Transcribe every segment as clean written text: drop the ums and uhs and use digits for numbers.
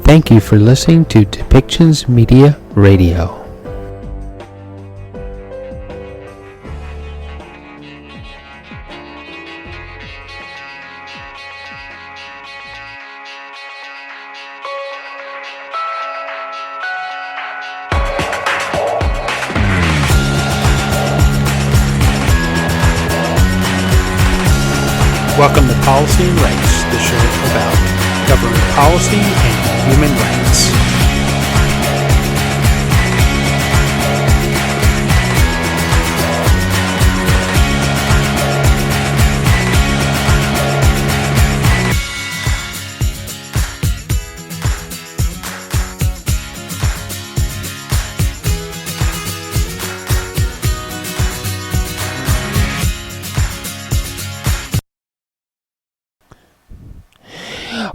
Thank you for listening to Depictions Media Radio. Welcome to Policy and Rights, the show about government policy and human rights.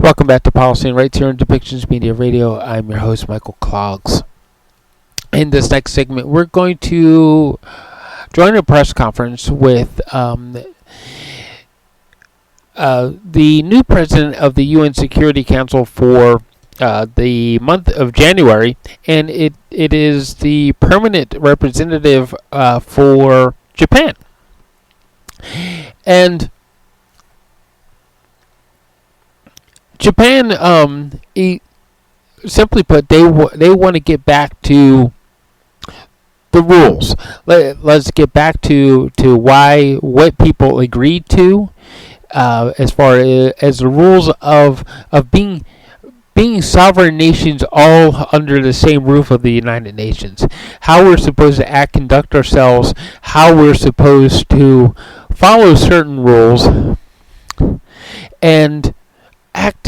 Welcome back to Policy and Rights here on Depictions Media Radio. I'm your host, Michael Clogs. In this next segment, we're going to join a press conference with the new president of the UN Security Council for the month of January, and it is the permanent representative for Japan. And Japan, simply put, they want to get back to the rules. Let's get back to what people agreed to, as far as the rules of being sovereign nations, all under the same roof of the United Nations. How we're supposed to act, conduct ourselves, how we're supposed to follow certain rules, and act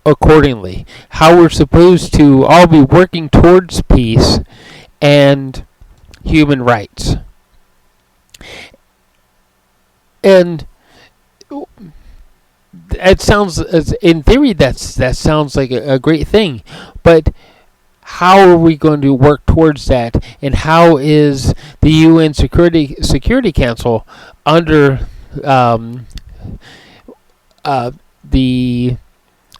accordingly. How we're supposed to all be working towards peace and human rights. And it sounds, in theory, that sounds like a great thing, but how are we going to work towards that? And how is the UN Security Council under the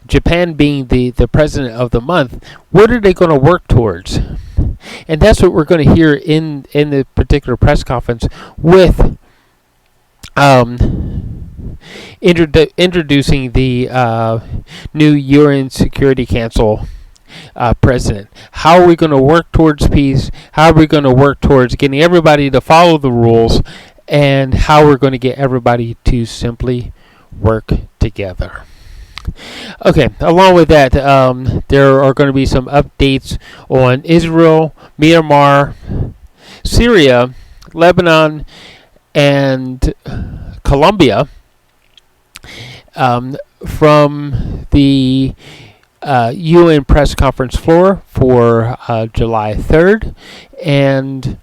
Japan being the president of the month, what are they going to work towards? And that's what we're going to hear in the particular press conference with introducing the new UN Security Council president. How are we going to work towards peace? How are we going to work towards getting everybody to follow the rules? And how we're going to get everybody to simply work together. Okay, along with that, there are going to be some updates on Israel, Myanmar, Syria, Lebanon, and Colombia from the UN press conference floor for July 3rd, and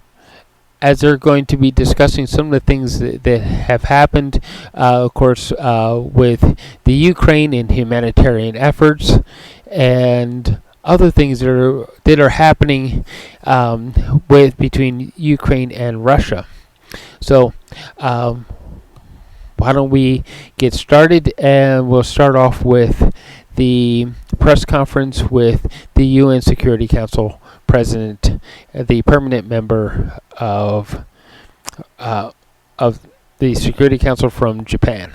as they're going to be discussing some of the things that have happened, of course, with the Ukraine and humanitarian efforts, and other things that are happening between Ukraine and Russia. So, why don't we get started? And we'll start off with the press conference with the UN Security Council President, the permanent member of the Security Council from Japan.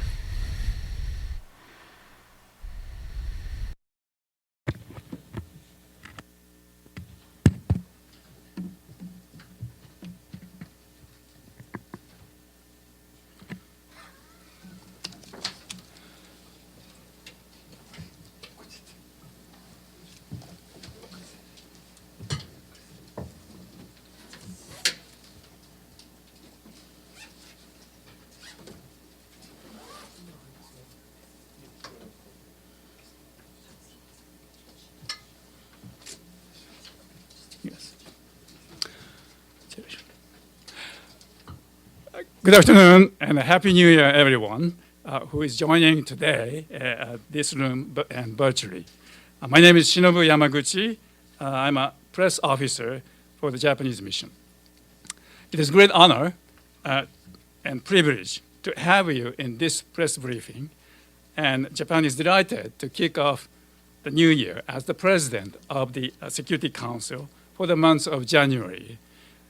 Good afternoon and Happy New Year, everyone who is joining today at this room and virtually. My name is Shinobu Yamaguchi. I'm a press officer for the Japanese mission. It is a great honor and privilege to have you in this press briefing, and Japan is delighted to kick off the new year as the president of the Security Council for the month of January,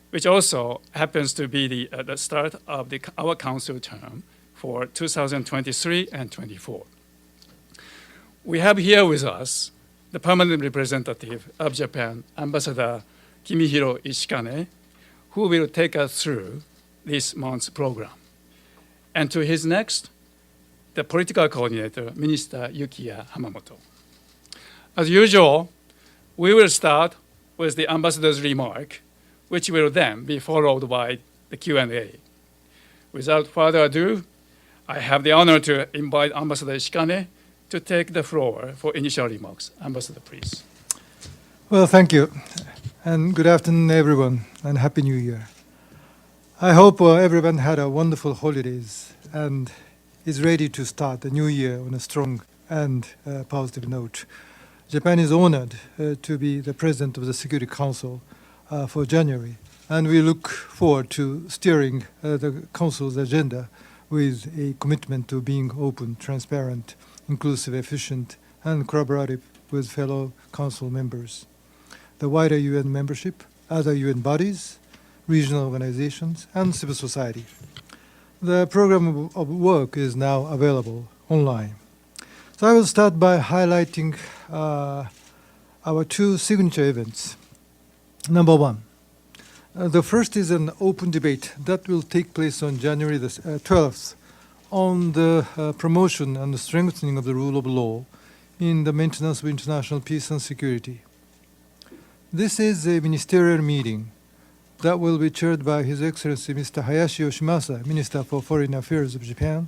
which also happens to be the start of our council term for 2023 and 24. We have here with us the permanent representative of Japan, Ambassador Kimihiro Ishikane, who will take us through this month's program. And to his next, the political coordinator, Minister Yukiya Hamamoto. As usual, we will start with the ambassador's remark, which will then be followed by the Q&A. Without further ado, I have the honor to invite Ambassador Ishikane to take the floor for initial remarks. Ambassador, please. Well, thank you. And good afternoon, everyone, and Happy New Year. I hope everyone had a wonderful holidays and is ready to start the new year on a strong and positive note. Japan is honored to be the president of the Security Council for January, and we look forward to steering the Council's agenda with a commitment to being open, transparent, inclusive, efficient, and collaborative with fellow Council members, the wider UN membership, other UN bodies, regional organizations, and civil society. The program of work is now available online. So I will start by highlighting our two signature events. Number one, the first is an open debate that will take place on January the 12th on the promotion and the strengthening of the rule of law in the maintenance of international peace and security. This is a ministerial meeting that will be chaired by His Excellency Mr. Hayashi Yoshimasa, Minister for Foreign Affairs of Japan,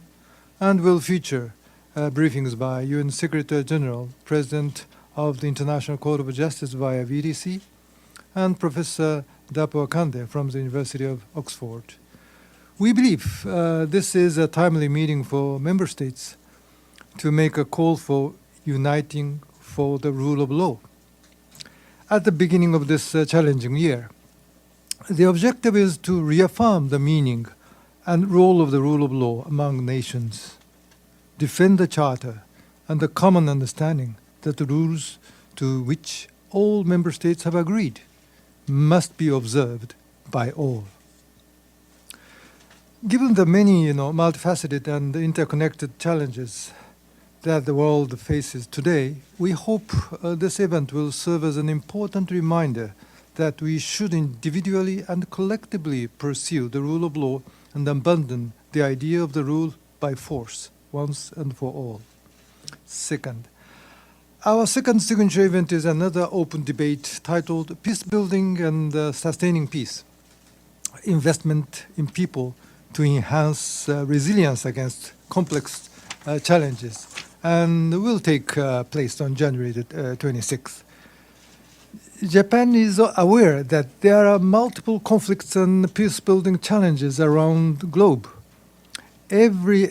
and will feature briefings by UN Secretary General, President of the International Court of Justice via VDC, and Professor Dapo Akande from the University of Oxford. We believe this is a timely meeting for member states to make a call for uniting for the rule of law. At the beginning of this challenging year, the objective is to reaffirm the meaning and role of the rule of law among nations, defend the Charter and the common understanding that the rules to which all member states have agreed must be observed by all. Given the many multifaceted and interconnected challenges that the world faces today, we hope this event will serve as an important reminder that we should individually and collectively pursue the rule of law and abandon the idea of the rule by force once and for all. Second, our second signature event is another open debate titled Peace Building and Sustaining Peace, Investment in People to Enhance Resilience Against Complex Challenges, and will take place on January the 26th. Japan is aware that there are multiple conflicts and peace-building challenges around the globe. Every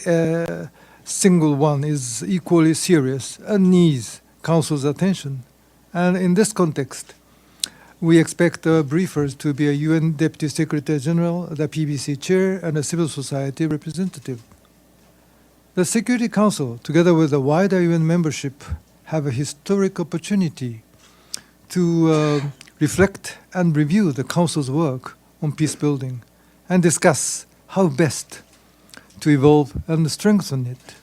single one is equally serious and needs Council's attention. And in this context, we expect briefers to be a UN Deputy Secretary General, the PBC Chair, and a civil society representative. The Security Council, together with the wider UN membership, have a historic opportunity to reflect and review the Council's work on peace building and discuss how best to evolve and strengthen it,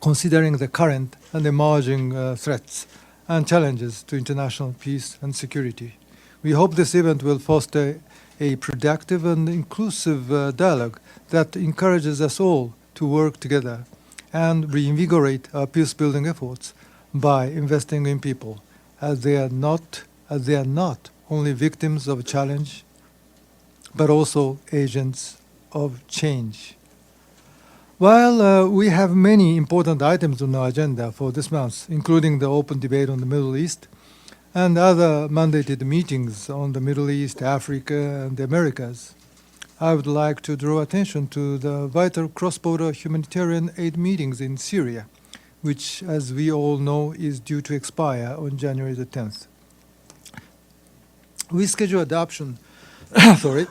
considering the current and emerging threats and challenges to international peace and security. We hope this event will foster a productive and inclusive dialogue that encourages us all to work together and reinvigorate our peace-building efforts by investing in people, as they are not only victims of challenge, but also agents of change. While we have many important items on our agenda for this month, including the open debate on the Middle East and other mandated meetings on the Middle East, Africa, and the Americas, I would like to draw attention to the vital cross-border humanitarian aid meetings in Syria, which, as we all know, is due to expire on January the 10th. We schedule adoption on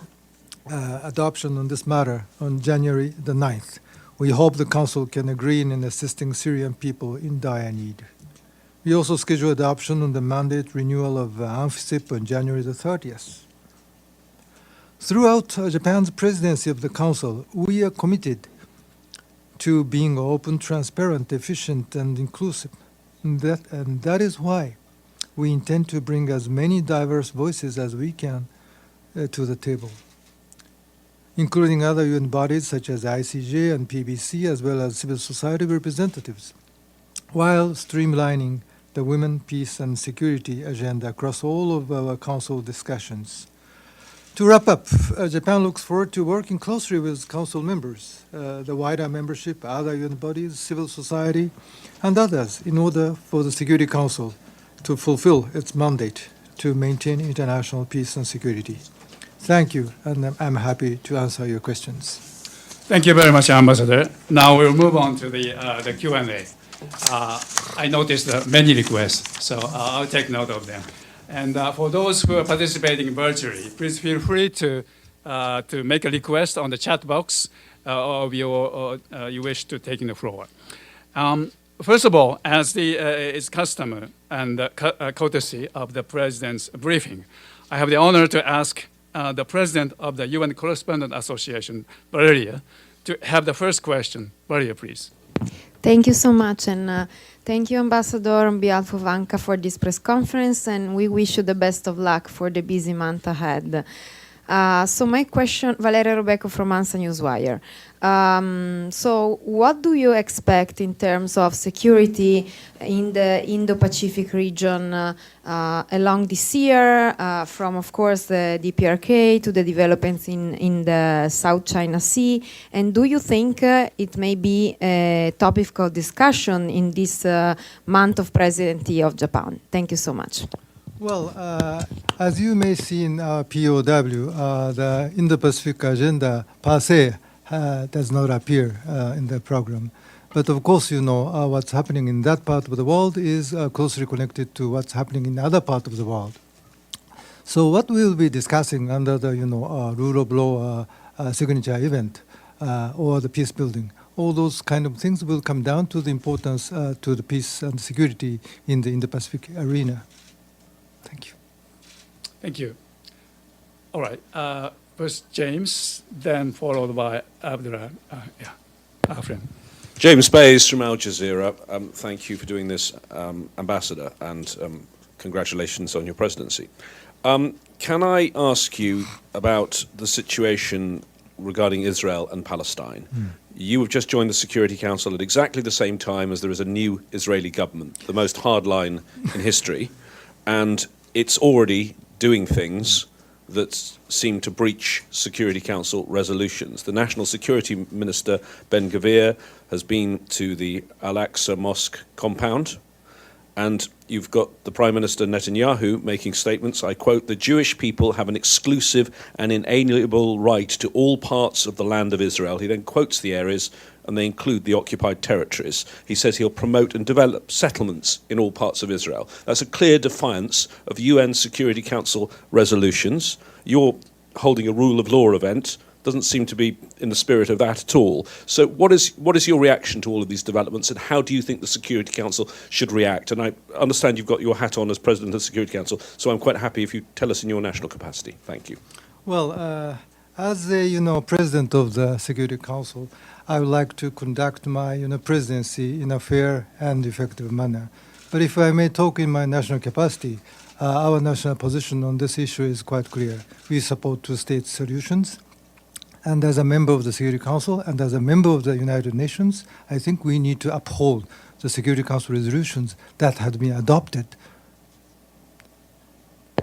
this matter on January the 9th. We hope the Council can agree in assisting Syrian people in dire need. We also schedule adoption on the mandate renewal of ANFICIP on January the 30th. Throughout Japan's presidency of the Council, we are committed to being open, transparent, efficient, and inclusive. And that is why we intend to bring as many diverse voices as we can to the table, including other UN bodies such as ICJ and PBC, as well as civil society representatives, while streamlining the women, peace, and security agenda across all of our Council discussions. To wrap up, Japan looks forward to working closely with Council members, the wider membership, other UN bodies, civil society, and others in order for the Security Council to fulfill its mandate to maintain international peace and security. Thank you, and I'm happy to answer your questions. Thank you very much, Ambassador. Now we'll move on to the Q&A. I noticed many requests, so I'll take note of them. And for those who are participating virtually, please feel free to make a request on the chat box or you wish to take in the floor. First of all, as is customary and courtesy of the President's briefing, I have the honor to ask the President of the UN Correspondent Association, Valeria, to have the first question. Valeria, please. Thank you so much, and thank you, Ambassador, on behalf of ANCA for this press conference, and we wish you the best of luck for the busy month ahead. So my question, Valeria Robeco from ANSA Newswire. So what do you expect in terms of security in the Indo-Pacific region along this year, from, of course, the DPRK to the developments in the South China Sea? And do you think it may be a topic of discussion in this month of presidency of Japan? Thank you so much. Well, as you may see in our POW, the Indo-Pacific agenda per se does not appear in the program. But of course, you know, what's happening in that part of the world is closely connected to what's happening in other part of the world. So what we'll be discussing under the, rule of law signature event or the peace building, all those kind of things will come down to the importance to the peace and security in the Indo-Pacific arena. Thank you. Thank you. All right. First James, then followed by Afrin. James Bays from Al Jazeera. Thank you for doing this, Ambassador, and congratulations on your presidency. Can I ask you about the situation regarding Israel and Palestine? You have just joined the Security Council at exactly the same time as there is a new Israeli government, the most hardline in history, and it's already doing things that seem to breach Security Council resolutions. The National Security Minister, Ben-Gvir, has been to the Al-Aqsa Mosque compound, and you've got the Prime Minister Netanyahu making statements, I quote, "The Jewish people have an exclusive and inalienable right to all parts of the land of Israel." He then quotes the areas, and they include the occupied territories. He says he'll promote and develop settlements in all parts of Israel. That's a clear defiance of UN Security Council resolutions. You're holding a rule of law event. Doesn't seem to be in the spirit of that at all. So what is your reaction to all of these developments, and how do you think the Security Council should react? And I understand you've got your hat on as President of the Security Council, so I'm quite happy if you tell us in your national capacity. Thank you. Well, as a President of the Security Council, I would like to conduct my presidency in a fair and effective manner. But if I may talk in my national capacity, our national position on this issue is quite clear. We support two-state solutions. And as a member of the Security Council and as a member of the United Nations, I think we need to uphold the Security Council resolutions that had been adopted.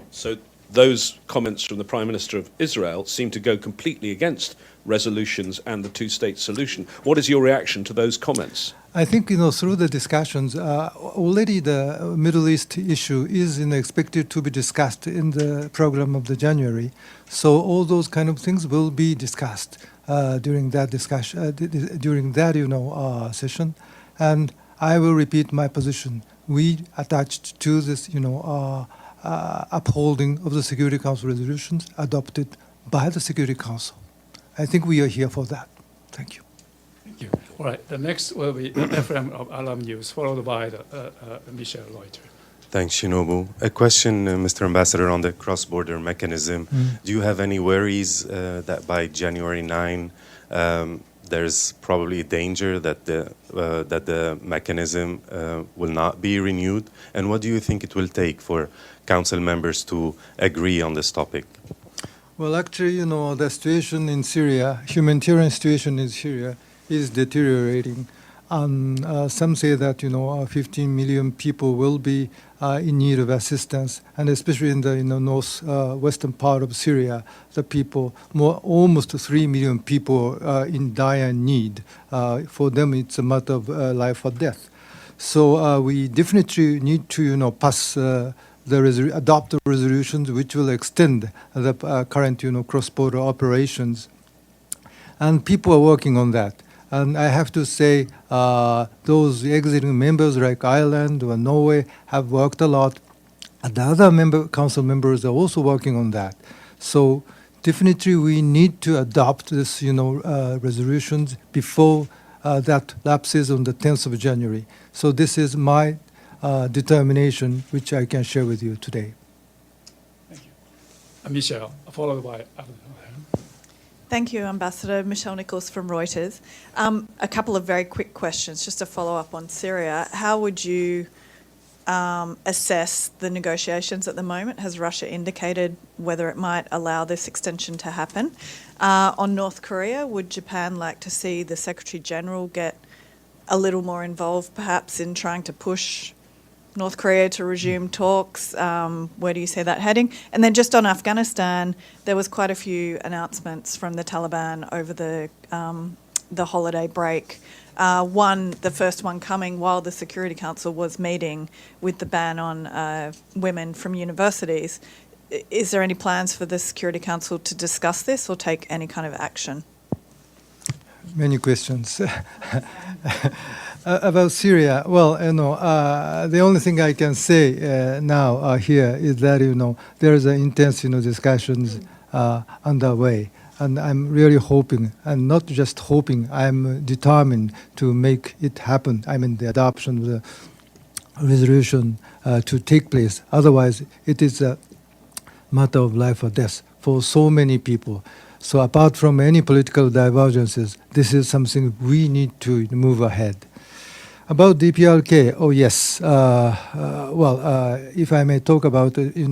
So those comments from the Prime Minister of Israel seem to go completely against resolutions and the two-state solution. What is your reaction to those comments? I think, through the discussions, already the Middle East issue is expected to be discussed in the program of the January. So all those kind of things will be discussed during that discussion, during that, session. And I will repeat my position. We attached to this, upholding of the Security Council resolutions adopted by the Security Council. I think we are here for that. Thank you. Thank you. All right, the next will be Ephraim of Alam News, followed by Michel Reuter. Thanks, Shinobu. A question, Mr. Ambassador, on the cross-border mechanism. Do you have any worries that by January 9, there's probably a danger that the mechanism will not be renewed? And what do you think it will take for Council members to agree on this topic? Well, actually, the situation in Syria, humanitarian situation in Syria, is deteriorating. Some say that 15 million people will be in need of assistance, and especially in the northwestern part of Syria, the people, almost 3 million people in dire need. For them, it's a matter of life or death. So we definitely need to pass adopt the resolutions which will extend the current cross-border operations, and people are working on that. And I have to say, those exiting members like Ireland or Norway have worked a lot. And the other council members are also working on that. So definitely we need to adopt this, resolutions before that lapses on the 10th of January. So this is my determination, which I can share with you today. Thank you. Michel, followed by Thank you, Ambassador. Michelle Nichols from Reuters. A couple of very quick questions, just to follow up on Syria. How would you assess the negotiations at the moment? Has Russia indicated whether it might allow this extension to happen? On North Korea, would Japan like to see the Secretary General get a little more involved, perhaps, in trying to push North Korea to resume talks? Where do you see that heading? And then just on Afghanistan, there was quite a few announcements from the Taliban over the holiday break. The first one coming while the Security Council was meeting with the ban on women from universities. Is there any plans for the Security Council to discuss this or take any kind of action? Many questions. About Syria, well, the only thing I can say now here is that, there is intense, discussions underway. And I'm really hoping, and not just hoping, I'm determined to make it happen. I mean, the adoption of the resolution to take place. Otherwise, it is a matter of life or death for so many people. So apart from any political divergences, this is something we need to move ahead. About DPRK, oh yes. If I may talk about it, in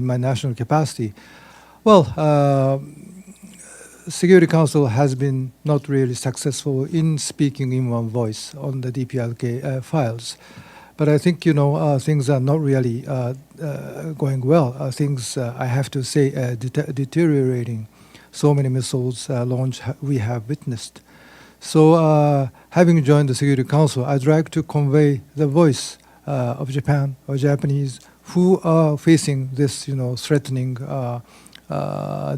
my national capacity, Security Council has been not really successful in speaking in one voice on the DPRK files. But I think, things are not really going well. Things, I have to say, deteriorating. So many missiles launch we have witnessed. So having joined the Security Council, I'd like to convey the voice of Japan or Japanese who are facing this, threatening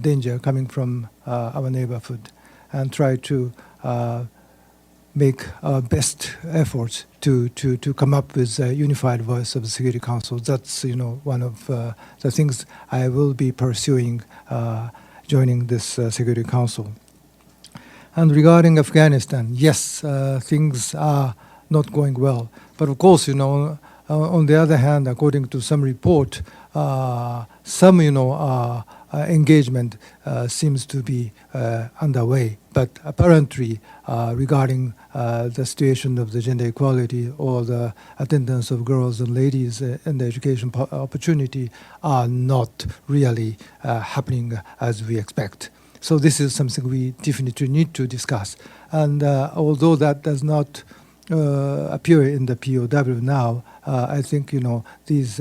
danger coming from our neighborhood, and try to make our best efforts to come up with a unified voice of the Security Council. That's, one of the things I will be pursuing joining this Security Council. And regarding Afghanistan, yes, things are not going well. But of course, on the other hand, according to some report, some, engagement seems to be underway. But apparently, regarding the situation of the gender equality or the attendance of girls and ladies and the education opportunity are not really happening as we expect. So this is something we definitely need to discuss. And although that does not appear in the POW now, I think, these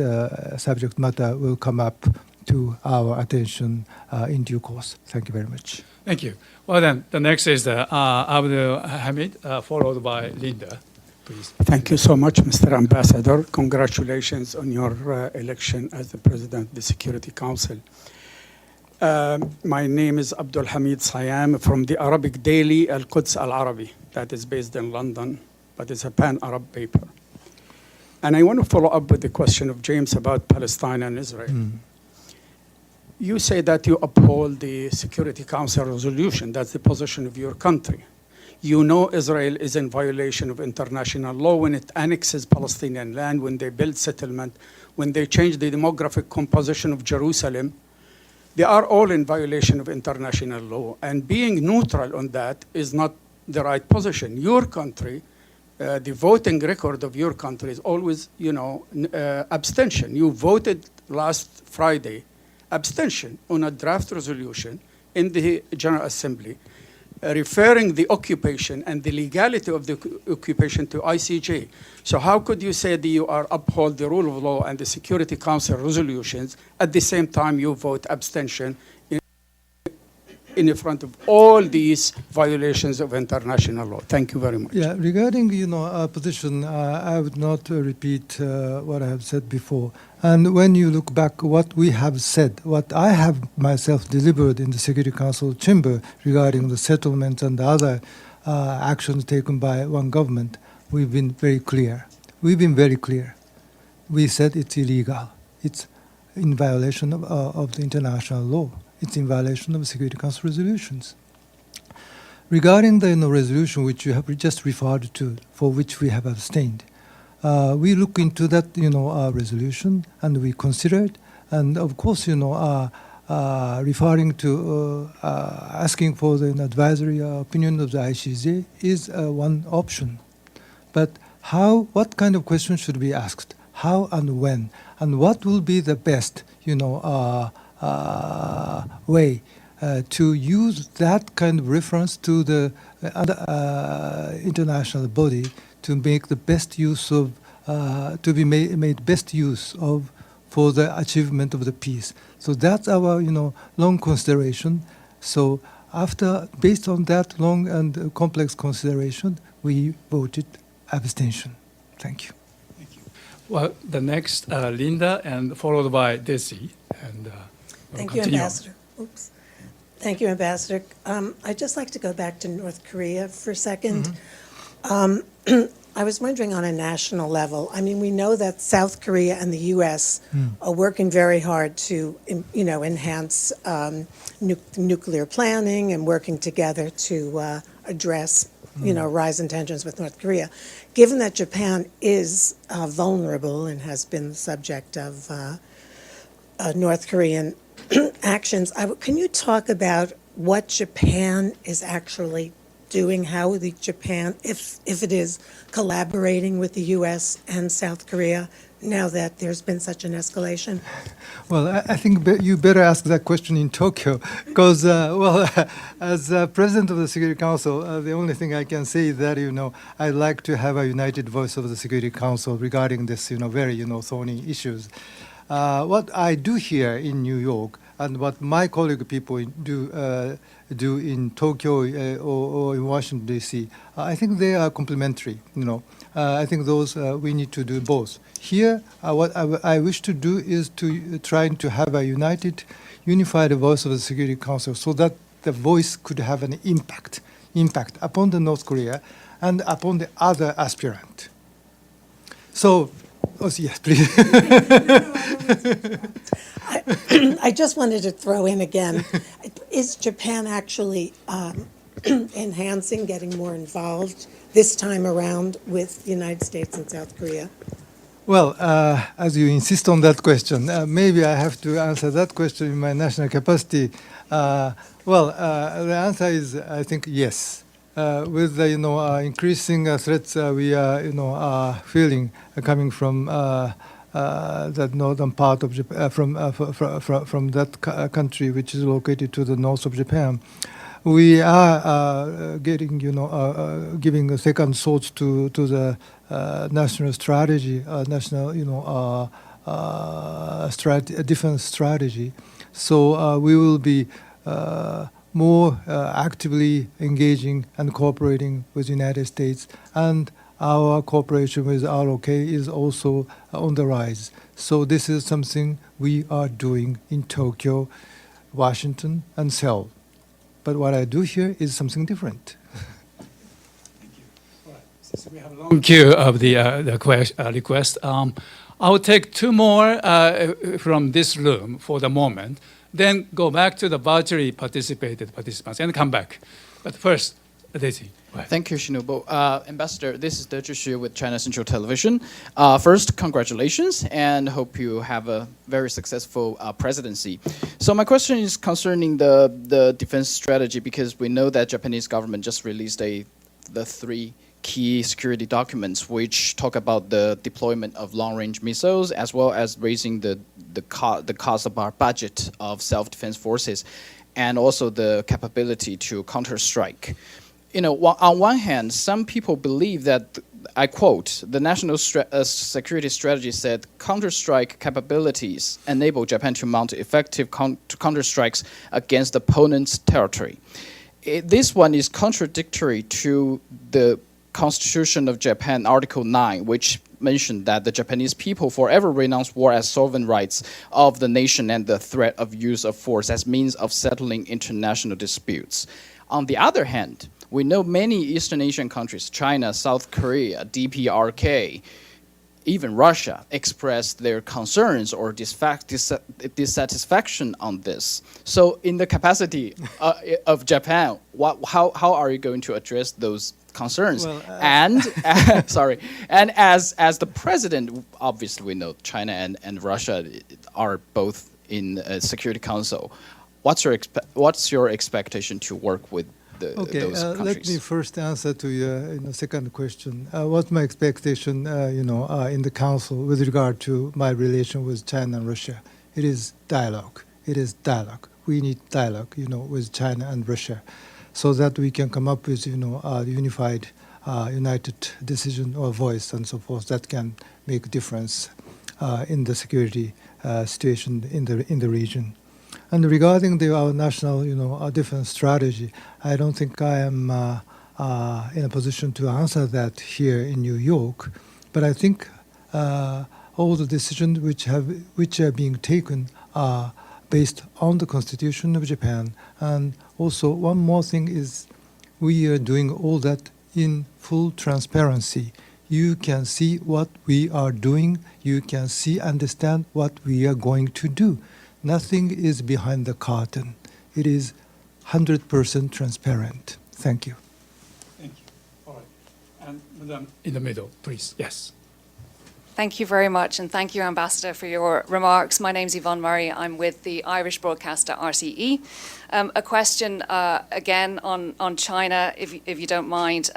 subject matter will come up to our attention in due course. Thank you very much. Thank you. Well, then, the next is Abdul Hamid, followed by Linda, please. Thank you so much, Mr. Ambassador. Congratulations on your election as the President of the Security Council. My name is Abdul Hamid Sayam from the Arabic daily Al-Quds Al-Arabi, that is based in London, but it's a pan-Arab paper. And I want to follow up with the question of James about Palestine and Israel. You say that you uphold the Security Council resolution. That's the position of your country. You know Israel is in violation of international law when it annexes Palestinian land, when they build settlement, when they change the demographic composition of Jerusalem. They are all in violation of international law. And being neutral on that is not the right position. Your country, the voting record of your country is always, abstention. You voted last Friday, abstention on a draft resolution in the General Assembly, referring the occupation and the legality of the occupation to ICJ. So how could you say that you are uphold the rule of law and the Security Council resolutions at the same time you vote abstention in front of all these violations of international law? Thank you very much. Yeah, regarding our position, I would not repeat what I have said before. And when you look back, what we have said, what I have myself delivered in the Security Council chamber regarding the settlements and the other actions taken by one government, we've been very clear. We've been very clear. We said it's illegal. It's in violation of the international law. It's in violation of the Security Council resolutions. Regarding the resolution which you have just referred to, for which we have abstained, we look into that resolution and we consider it. And of course, referring to asking for the advisory opinion of the ICJ is one option. But what kind of questions should be asked? How and when? And what will be the best, way to use that kind of reference to the international body to make the best use of, to be made best use of for the achievement of the peace. So that's our, long consideration. So based on that long and complex consideration, we voted abstention. Thank you. Well, the next, Linda, and followed by Desi. And Thank you, Ambassador. Oops. Thank you, Ambassador. I'd just like to go back to North Korea for a second. I was wondering on a national level, I mean, we know that South Korea and the U.S. are working very hard to, enhance nuclear planning and working together to address, rise in tensions with North Korea. Given that Japan is vulnerable and has been the subject of North Korean actions, can you talk about what Japan is actually doing, how Japan, if it is collaborating with the U.S. and South Korea now that there's been such an escalation? Well, I think you better ask that question in Tokyo, because, as President of the Security Council, the only thing I can say is that, I'd like to have a united voice of the Security Council regarding this, very, thorny issues. What I do here in New York and what my colleague people do in Tokyo or in Washington, D.C., I think they are complementary. I think those we need to do both. Here, what I wish to do is to try to have a unified voice of the Security Council so that the voice could have an impact upon the North Korea and upon the other aspirant. So, yes, please. I just wanted to throw in again, is Japan actually enhancing, getting more involved this time around with the United States and South Korea? Well, as you insist on that question, maybe I have to answer that question in my national capacity. The answer is, I think, yes. With the increasing threats we are feeling coming from that northern part of Japan, from that country which is located to the north of Japan, we are getting giving a second thoughts to the national strategy, defense strategy. So we will be more actively engaging and cooperating with the United States, and our cooperation with ROK is also on the rise. So this is something we are doing in Tokyo, Washington, and Seoul. But what I do here is something different. Thank you. All right. Since we have a long queue of the request, I will take two more from this room for the moment, then go back to the virtually participated participants and come back. But first, Daisy, go ahead. Thank you, Shinobu. Ambassador, this is Dezhi Xu with China Central Television. First, congratulations, and hope you have a very successful presidency. So my question is concerning the defense strategy, because we know that Japanese government just released the 3 key security documents which talk about the deployment of long-range missiles, as well as raising the cost of our budget of self-defense forces, and also the capability to counter-strike. You know, on one hand, some people believe that, I quote, the national security strategy said counter-strike capabilities enable Japan to mount effective counter-strikes against opponent's territory. This one is contradictory to the Constitution of Japan, Article 9, which mentioned that the Japanese people forever renounce war as sovereign rights of the nation and the threat of use of force as means of settling international disputes. On the other hand, we know many Eastern Asian countries, China, South Korea, DPRK, even Russia, expressed their concerns or dissatisfaction on this. So in the capacity of Japan, how are you going to address those concerns? Well, and sorry, and as the president, obviously we know China and Russia are both in Security Council. What's your expectation to work with those countries? Let me first answer to your second question. What's my expectation, in the Council with regard to my relation with China and Russia? It is dialogue. It is dialogue. We need dialogue, with China and Russia, so that we can come up with, a unified, united decision or voice and so forth that can make a difference in the security situation in the region. And regarding our national, our defense strategy, I don't think I am in a position to answer that here in New York. But I think all the decisions which are being taken are based on the Constitution of Japan. And also, one more thing is, we are doing all that in full transparency. You can see what we are doing. You can understand what we are going to do. Nothing is behind the curtain. It is 100% transparent. Thank you. Thank you. All right. And Madam in the middle, please. Yes. Thank you very much, and thank you, Ambassador, for your remarks. My name's Yvonne Murray. I'm with the Irish broadcaster RCE. A question, again, on China, if you don't mind.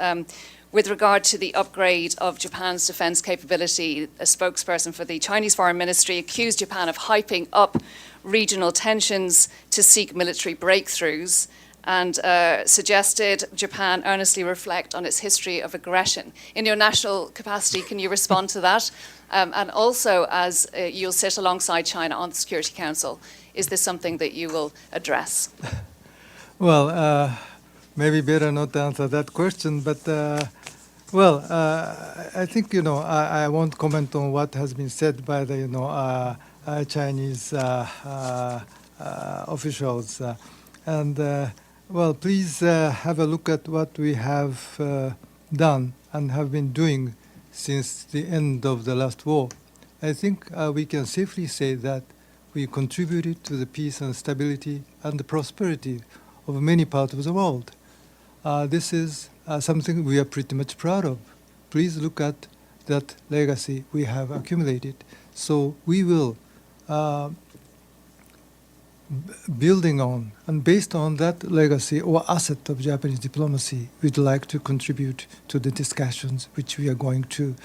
With regard to the upgrade of Japan's defense capability, a spokesperson for the Chinese Foreign Ministry accused Japan of hyping up regional tensions to seek military breakthroughs, and suggested Japan earnestly reflect on its history of aggression. In your national capacity, can you respond to that? And also, as you'll sit alongside China on the Security Council, is this something that you will address? Well, maybe better not to answer that question, but I think, I won't comment on what has been said by the, Chinese officials. Please have a look at what we have done and have been doing since the end of the last war. I think we can safely say that we contributed to the peace and stability and the prosperity of many parts of the world. This is something we are pretty much proud of. Please look at that legacy we have accumulated. So we will, building on and based on that legacy or asset of Japanese diplomacy, we'd like to contribute to the discussions which we are going to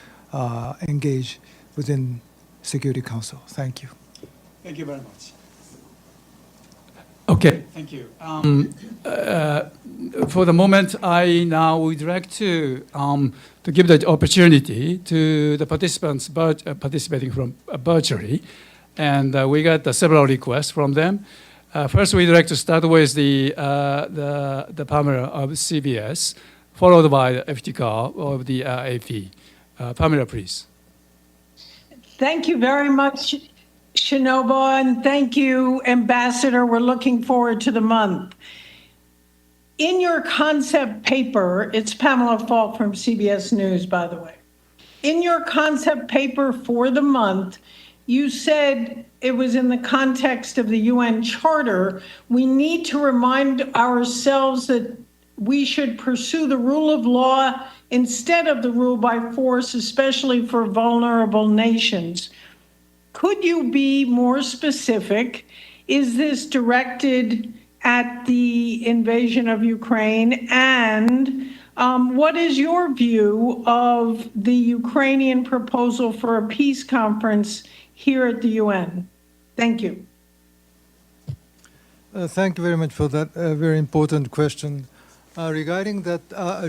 engage within Security Council. Thank you. Thank you very much. Okay, thank you. For the moment, I now would like to give the opportunity to the participants participating from virtually, and we got several requests from them. First, we'd like to start with the Pamela of CBS, followed by the FTCAR of the AP. Pamela, please. Thank you very much, Shinobu, and thank you, Ambassador. We're looking forward to the month. In your concept paper, it's Pamela Falk from CBS News, by the way. In your concept paper for the month, you said it was in the context of the UN Charter, we need to remind ourselves that we should pursue the rule of law instead of the rule by force, especially for vulnerable nations. Could you be more specific? Is this directed at the invasion of Ukraine? And what is your view of the Ukrainian proposal for a peace conference here at the UN? Thank you. Thank you very much for that very important question. Regarding that,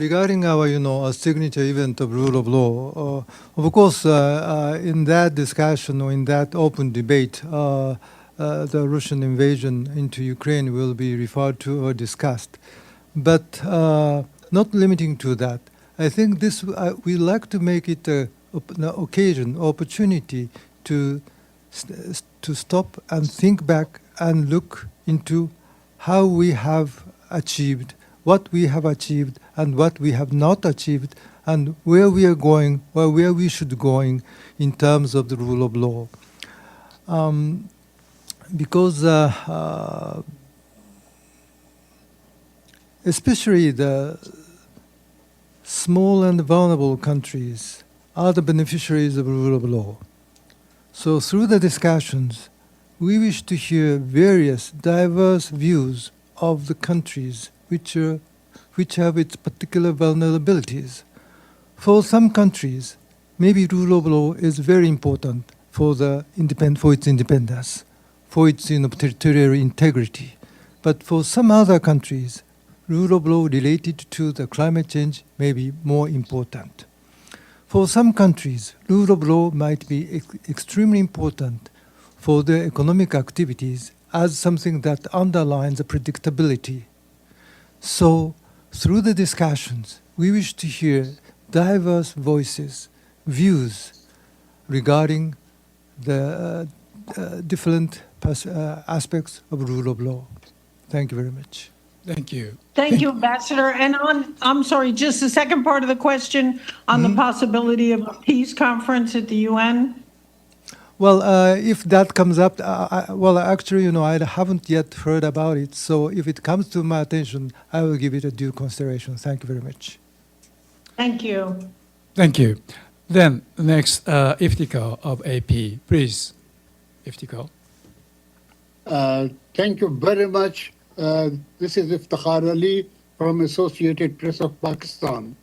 regarding our, signature event of rule of law, of course, in that discussion or in that open debate, the Russian invasion into Ukraine will be referred to or discussed. But not limiting to that, I think this we like to make it an occasion, opportunity to stop and think back and look into how we have achieved, what we have achieved and what we have not achieved, and where we are going, or where we should going in terms of the rule of law. Because especially the small and vulnerable countries are the beneficiaries of rule of law. So through the discussions, we wish to hear various diverse views of the countries which have its particular vulnerabilities. For some countries, maybe rule of law is very important for its independence, for its territorial integrity. But for some other countries, rule of law related to the climate change may be more important. For some countries, rule of law might be extremely important for their economic activities as something that underlines the predictability. So, through the discussions, we wish to hear diverse voices, views regarding the different aspects of rule of law. Thank you very much. Thank you. Thank you, Ambassador. And I'm sorry, just the second part of the question on the possibility of a peace conference at the UN. Well, if that comes up, actually, I haven't yet heard about it. So if it comes to my attention, I will give it a due consideration. Thank you very much. Thank you. Thank you. Then next, Iftiko of AP, please. Iftiko. Thank you very much. This is Iftikhar Ali from Associated Press of Pakistan.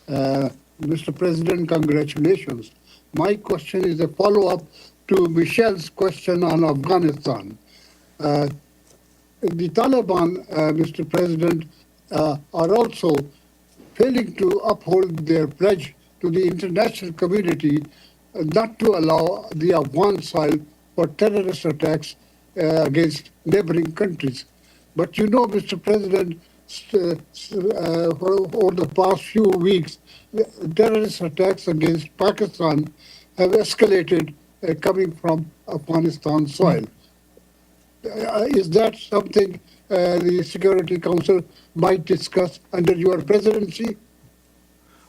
Mr. President, congratulations. My question is a follow-up to Michelle's question on Afghanistan. The Taliban, Mr. President, are also failing to uphold their pledge to the international community not to allow the Afghan side for terrorist attacks against neighboring countries. But you know, Mr. President, over the past few weeks, terrorist attacks against Pakistan have escalated coming from Afghanistan soil. Is that something the Security Council might discuss under your presidency?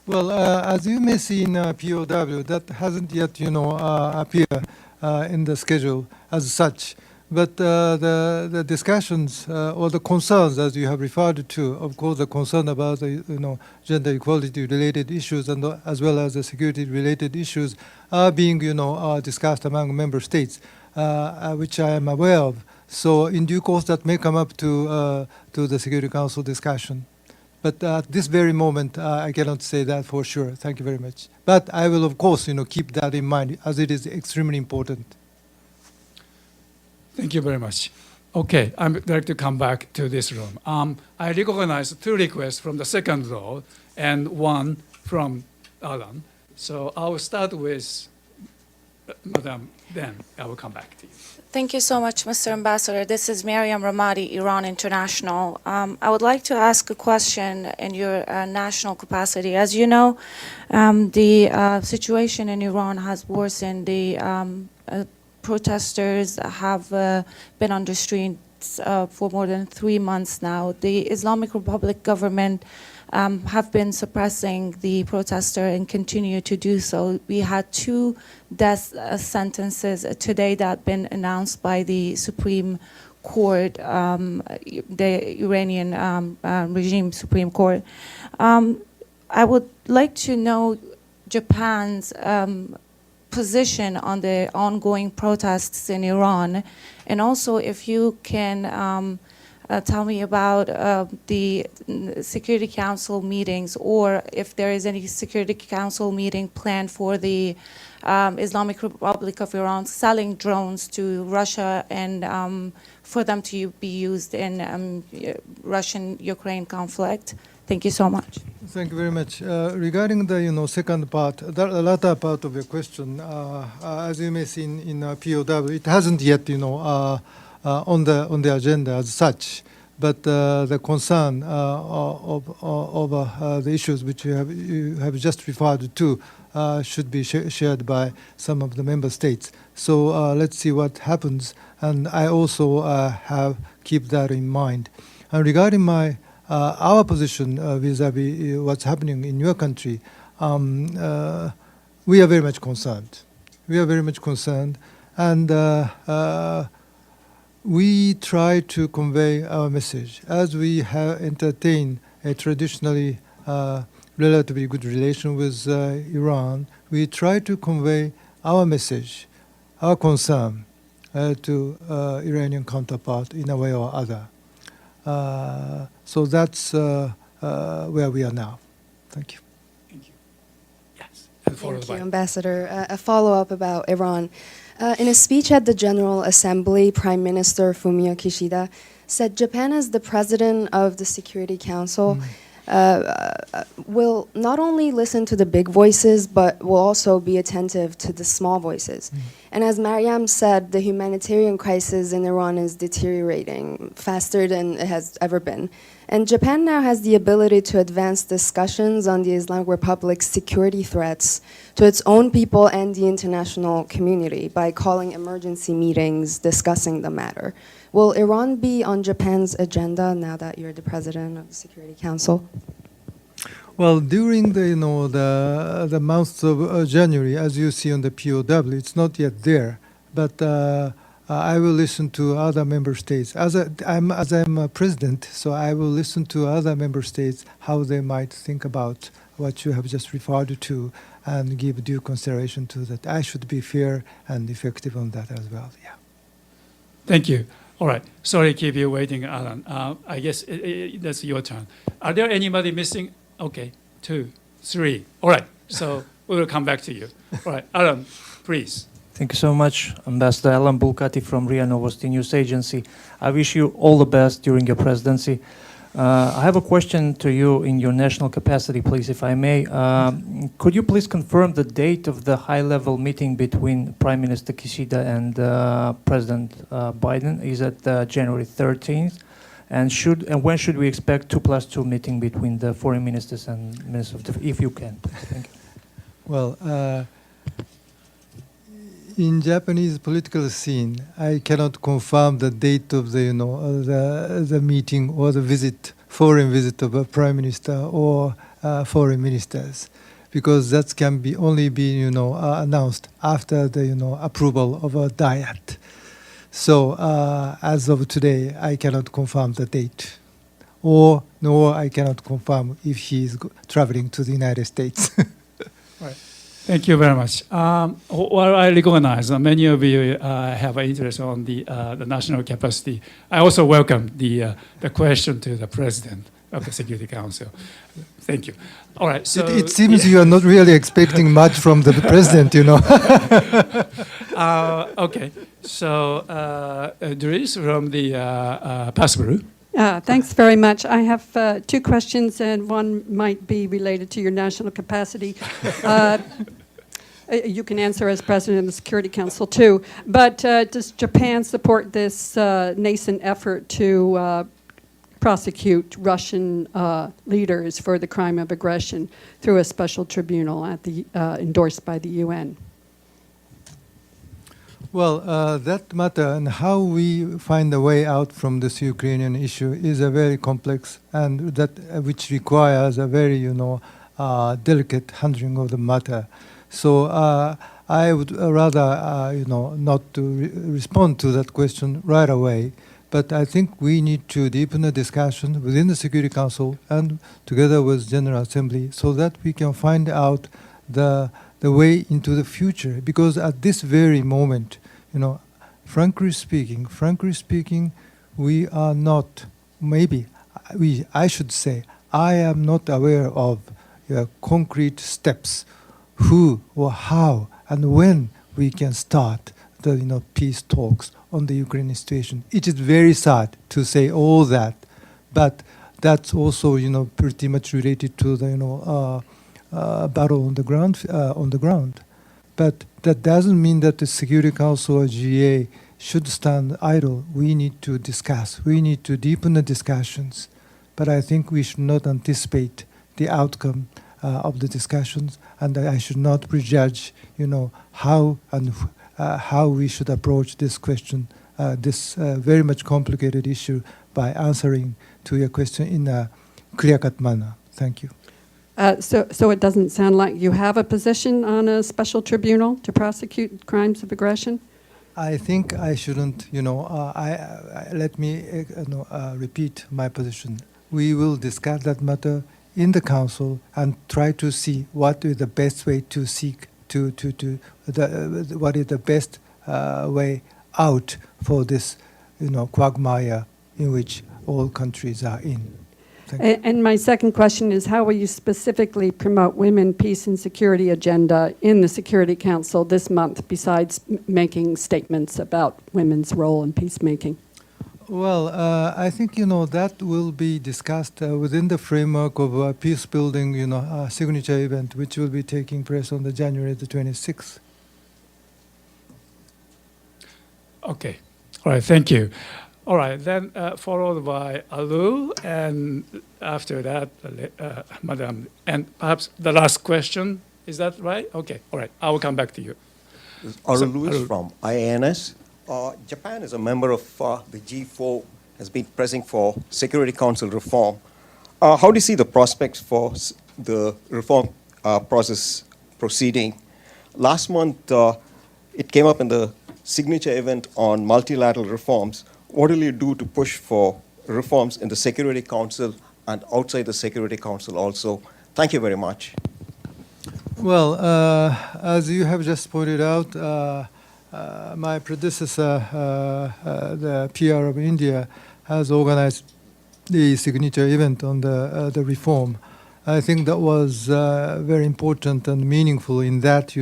Well, as you may see in POW, that hasn't yet, appeared in the schedule as such. But the discussions or the concerns, as you have referred to, of course, the concern about the gender equality related issues and as well as the security related issues are being discussed among member states, which I am aware of. So in due course, that may come up to the Security Council discussion. But at this very moment, I cannot say that for sure. Thank you very much. But I will, of course, keep that in mind as it is extremely important. Thank you very much. Okay, I'd like to come back to this room. I recognize 2 requests from the second row and 1 from Alan. So I will start with Madam, then I will come back to you. Thank you so much, Mr. Ambassador. This is Mariam Ramadi, Iran International. I would like to ask a question in your national capacity. As you know, the situation in Iran has worsened. The protesters have been on the streets for more than 3 months now. The Islamic Republic government have been suppressing the protester and continue to do so. We had 2 death sentences today that have been announced by the Supreme court, the Iranian regime Supreme Court. I would like to know Japan's position on the ongoing protests in Iran, and also if you can tell me about the Security Council meetings, or if there is any Security Council meeting planned for the Islamic Republic of Iran selling drones to Russia and for them to be used in Russian-Ukraine conflict. Thank you so much. Thank you very much. Regarding the second part, the latter part of your question, as you may see in POW, it hasn't yet on the agenda as such, but the concern of the issues which you have just referred to should be shared by some of the member states. So let's see what happens, and I also have keep that in mind. And regarding our position vis-a-vis what's happening in your country, we are very much concerned. We are very much concerned, and we try to convey our message. As we have entertained a traditionally relatively good relation with Iran, we try to convey our message, our concern to Iranian counterpart in a way or other. So that's where we are now. Thank you. Thank you. Yes. Thank you, Ambassador. A follow-up about Iran. In a speech at the General Assembly, Prime Minister Fumio Kishida said Japan, as the president of the Security Council, will not only listen to the big voices, but will also be attentive to the small voices. And as Mariam said, the humanitarian crisis in Iran is deteriorating faster than it has ever been. And Japan now has the ability to advance discussions on the Islamic Republic's security threats to its own people and the international community by calling emergency meetings discussing the matter. Will Iran be on Japan's agenda now that you're the president of the Security Council? Well, during the month of January, as you see on the POW, it's not yet there, but I will listen to other member states. As I'm a president, so I will listen to other member states how they might think about what you have just referred to and give due consideration to that. I should be fair and effective on that as well. Yeah. Thank you. All right. Sorry to keep you waiting, Alan. I guess that's your turn. Are there anybody missing? Okay, 2, 3. All right. So we will come back to you. All right, Alan, please. Thank you so much, Ambassador Alan Bulkati from RIA Novosti News Agency. I wish you all the best during your presidency. I have a question to you in your national capacity, please, if I may. Could you please confirm the date of the high-level meeting between Prime Minister Kishida and President Biden? Is it January 13th? And when should we expect 2+2 meeting between the foreign ministers and ministers of defense, if you can? Thank you. Well, in Japanese political scene, I cannot confirm the date of the meeting or the foreign visit of a prime minister or foreign ministers, because that can only be announced after the approval of a diet. So as of today, I cannot confirm the date, nor I cannot confirm if he is traveling to the United States. Right. Thank you very much. While I recognize many of you have an interest on the national capacity, I also welcome the question to the President of the Security Council. Thank you. All right. So it seems you are not really expecting much from the President, Okay. So Dries from the Passbrew. Thanks very much. I have 2 questions, and one might be related to your national capacity. You can answer as president of the Security Council too. But does Japan support this nascent effort to prosecute Russian leaders for the crime of aggression through a special tribunal endorsed by the UN? Well, that matter and how we find a way out from this Ukrainian issue is a very complex and which requires a very, delicate handling of the matter. So I would rather, not to respond to that question right away, But I think we need to deepen the discussion within the Security Council and together with General Assembly so that we can find out the way into the future. Because at this very moment, frankly speaking, we are not, I should say, I am not aware of concrete steps, who or how and when we can start the peace talks on the Ukrainian situation. It is very sad to say all that, but that's also pretty much related to the battle on the ground. But that doesn't mean that the Security Council or GA should stand idle. We need to discuss. We need to deepen the discussions. But I think we should not anticipate the outcome of the discussions, and I should not prejudge, how we should approach this question, this very much complicated issue, by answering to your question in a clear-cut manner. Thank you. So it doesn't sound like you have a position on a special tribunal to prosecute crimes of aggression? I think I shouldn't, let me repeat my position. We will discuss that matter in the council and try to see what is the best way to seek what is the best way out for this, quagmire in which all countries are in. And my second question is, how will you specifically promote women, peace, and security agenda in the Security Council this month, besides making statements about women's role in peacemaking? Well, I think, that will be discussed within the framework of a peace-building, signature event, which will be taking place on the January the 26th. Okay. All right. Thank you. All right. Then followed by Alu, and after that, Madam. And perhaps the last question. Is that right? Okay. All right. I will come back to you. Alu Lewis from IANS. Japan is a member of the G4, has been pressing for Security Council reform. How do you see the prospects for the reform process proceeding? Last month, it came up in the signature event on multilateral reforms. What will you do to push for reforms in the Security Council and outside the Security Council also? Thank you very much. Well, as you have just pointed out, my predecessor, the PR of India, has organized the signature event on the reform. I think that was very important and meaningful in that,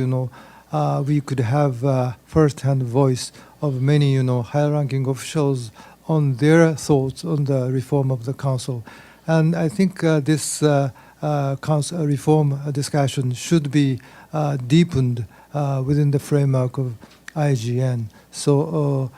we could have first-hand voice of many, high-ranking officials on their thoughts on the reform of the council. And I think this council reform discussion should be deepened within the framework of IGN. So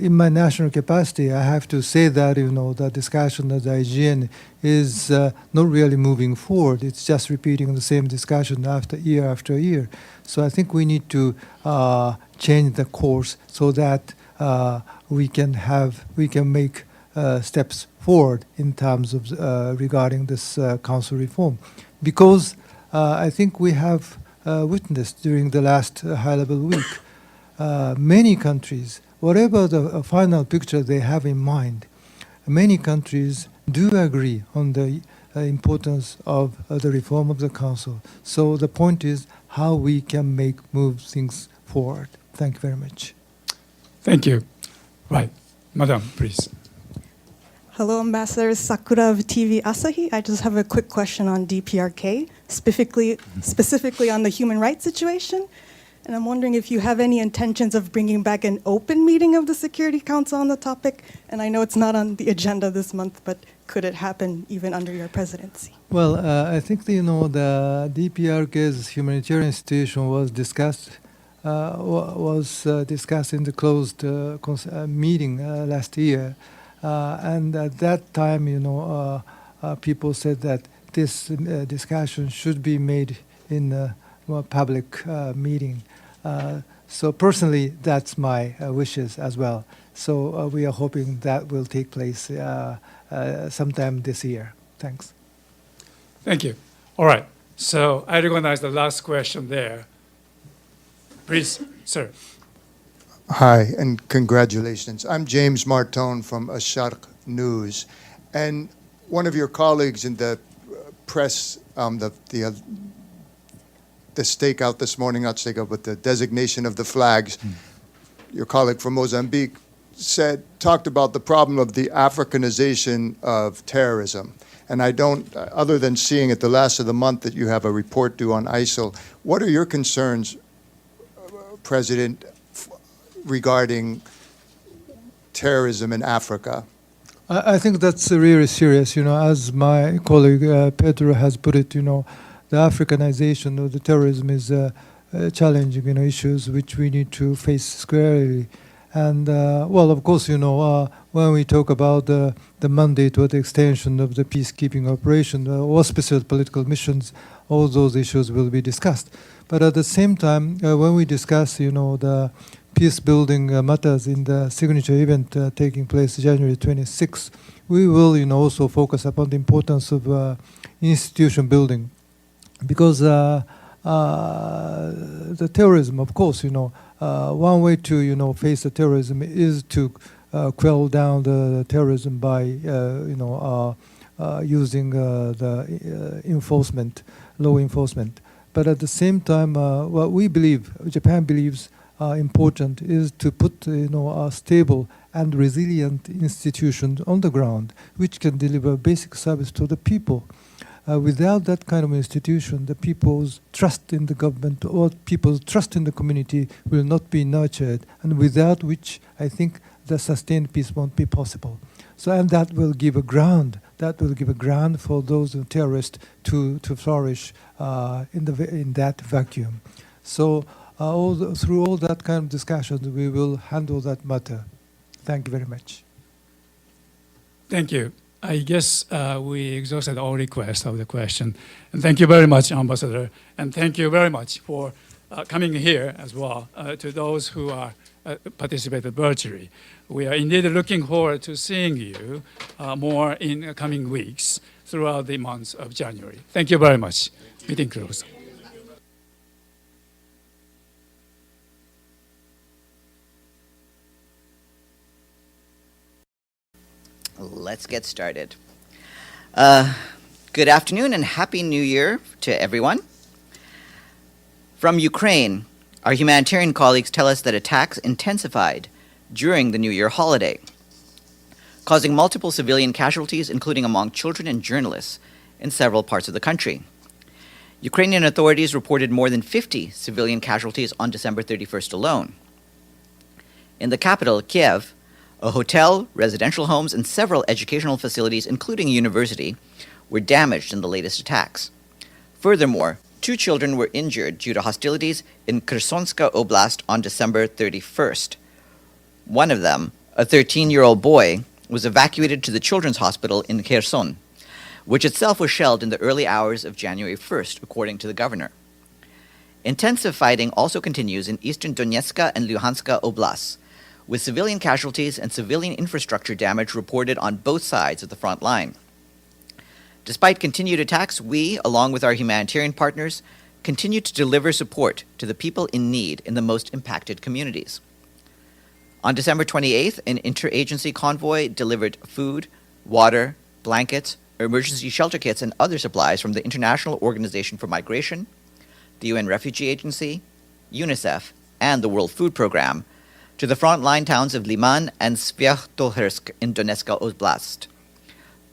in my national capacity, I have to say that, the discussion at the IGN is not really moving forward. It's just repeating the same discussion after year. So I think we need to change the course so that we can make steps forward in terms of regarding this council reform. Because I think we have witnessed during the last high-level week, many countries, whatever the final picture they have in mind, many countries do agree on the importance of the reform of the council. So the point is how we can move things forward. Thank you very much. Thank you. Right. Madam, please. Hello, Ambassador Sakura of TV Asahi. I just have a quick question on DPRK, specifically on the human rights situation. And I'm wondering if you have any intentions of bringing back an open meeting of the Security Council on the topic. And I know it's not on the agenda this month, but could it happen even under your presidency? Well, I think the DPRK's humanitarian situation was discussed in the closed meeting last year, and at that time, people said that this discussion should be made in a more public meeting. So personally, that's my wishes as well. So we are hoping that will take place sometime this year. Thanks. Thank you. All right. So I recognize the last question there. Please, sir. Hi, and congratulations. I'm James Martone from Asharq News, and one of your colleagues in the press, the stakeout this morning, not stakeout, but the designation of the flags, your colleague from Mozambique talked about the problem of the Africanization of terrorism. And I don't, other than seeing at the last of the month that you have a report due on ISIL, what are your concerns, President, regarding terrorism in Africa? I think that's really serious. As my colleague Pedro has put it, the Africanization of the terrorism is challenging, issues which we need to face squarely. And well, of course, when we talk about the mandate or the extension of the peacekeeping operation or special political missions, all those issues will be discussed. But at the same time, when we discuss, the peace-building matters in the signature event taking place January 26th, we will, also focus upon the importance of institution building, because the terrorism, of course, one way to face the terrorism is to quell down the terrorism by using the enforcement, law enforcement. But at the same time, what we believe, Japan believes, important is to put a stable and resilient institutions on the ground, which can deliver basic service to the people. Without that kind of institution, the people's trust in the government or people's trust in the community will not be nurtured, and without which I think the sustained peace won't be possible. So, and that will give a ground. That will give a ground for those terrorists to flourish in that vacuum. So, through all that kind of discussions, we will handle that matter. Thank you very much. Thank you. I guess we exhausted all requests of the question. And thank you very much, Ambassador. And thank you very much for coming here as well to those who are participated virtually. We are indeed looking forward to seeing you more in coming weeks throughout the months of January. Thank you very much. Meeting closed. Let's get started. Good afternoon and Happy New Year to everyone. From Ukraine, our humanitarian colleagues tell us that attacks intensified during the New Year holiday, causing multiple civilian casualties, including among children and journalists in several parts of the country. Ukrainian authorities reported more than 50 civilian casualties on December 31st alone. In the capital, Kyiv, a hotel, residential homes, and several educational facilities, including a university, were damaged in the latest attacks. Furthermore, 2 children were injured due to hostilities in Khersonska oblast on December 31st. One of them, a 13-year-old boy, was evacuated to the children's hospital in Kherson, which itself was shelled in the early hours of January 1st, according to the governor. Intensive fighting also continues in eastern Donetska and Luhanska oblasts, with civilian casualties and civilian infrastructure damage reported on both sides of the front line. Despite continued attacks, we, along with our humanitarian partners, continue to deliver support to the people in need in the most impacted communities. On December 28th, an interagency convoy delivered food, water, blankets, emergency shelter kits, and other supplies from the International Organization for Migration, the UN Refugee Agency, UNICEF, and the World Food Programme to the frontline towns of Lyman and Sviatohirsk in Donetska Oblast.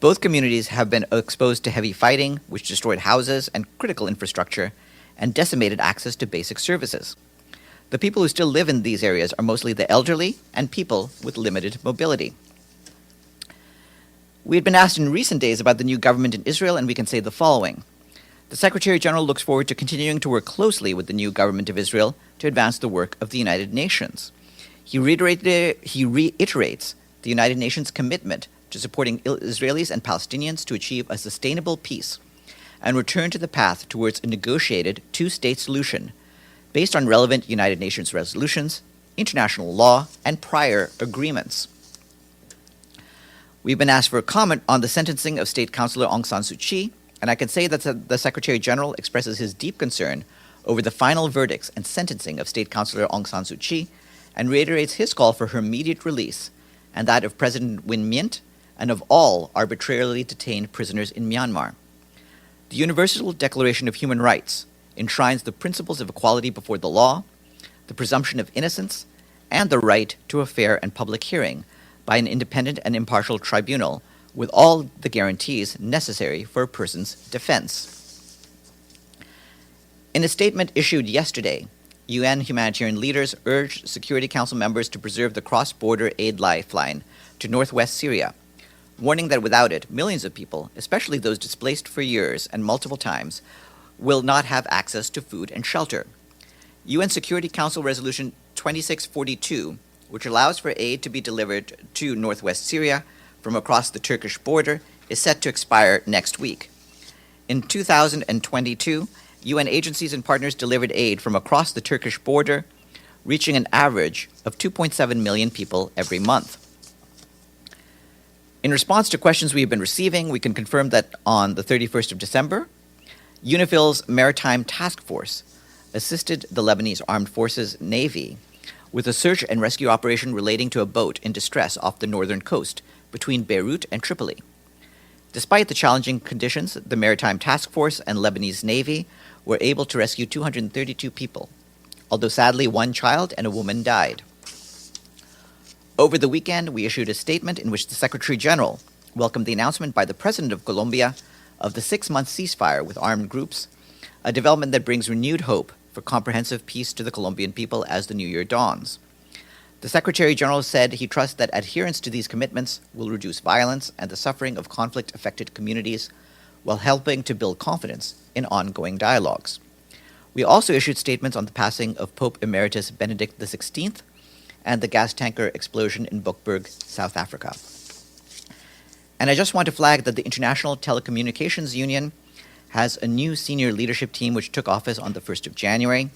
Both communities have been exposed to heavy fighting, which destroyed houses and critical infrastructure and decimated access to basic services. The people who still live in these areas are mostly the elderly and people with limited mobility. We had been asked in recent days about the new government in Israel, and we can say the following. The Secretary General looks forward to continuing to work closely with the new government of Israel to advance the work of the United Nations. He reiterates the United Nations' commitment to supporting Israelis and Palestinians to achieve a sustainable peace and return to the path towards a negotiated two-state solution based on relevant United Nations resolutions, international law, and prior agreements. We've been asked for a comment on the sentencing of State Councillor Aung San Suu Kyi, and I can say that the Secretary General expresses his deep concern over the final verdicts and sentencing of State Councillor Aung San Suu Kyi and reiterates his call for her immediate release and that of President Win Myint and of all arbitrarily detained prisoners in Myanmar. The Universal Declaration of Human Rights enshrines the principles of equality before the law, the presumption of innocence, and the right to a fair and public hearing by an independent and impartial tribunal with all the guarantees necessary for a person's defense. In a statement issued yesterday, UN humanitarian leaders urged Security Council members to preserve the cross-border aid lifeline to northwest Syria, warning that without it, millions of people, especially those displaced for years and multiple times, will not have access to food and shelter. UN Security Council Resolution 2642, which allows for aid to be delivered to northwest Syria from across the Turkish border, is set to expire next week. In 2022, UN agencies and partners delivered aid from across the Turkish border, reaching an average of 2.7 million people every month. In response to questions we have been receiving, we can confirm that on the 31st of December, UNIFIL's Maritime Task Force assisted the Lebanese Armed Forces Navy with a search and rescue operation relating to a boat in distress off the northern coast between Beirut and Tripoli. Despite the challenging conditions, the Maritime Task Force and Lebanese Navy were able to rescue 232 people, although sadly one child and a woman died. Over the weekend, we issued a statement in which the Secretary General welcomed the announcement by the President of Colombia of the 6-month ceasefire with armed groups, a development that brings renewed hope for comprehensive peace to the Colombian people as the new year dawns. The Secretary General said he trusts that adherence to these commitments will reduce violence and the suffering of conflict-affected communities while helping to build confidence in ongoing dialogues. We also issued statements on the passing of Pope Emeritus Benedict XVI and the gas tanker explosion in Boekburg, South Africa. And I just want to flag that the International Telecommunications Union has a new senior leadership team which took office on the 1st of January.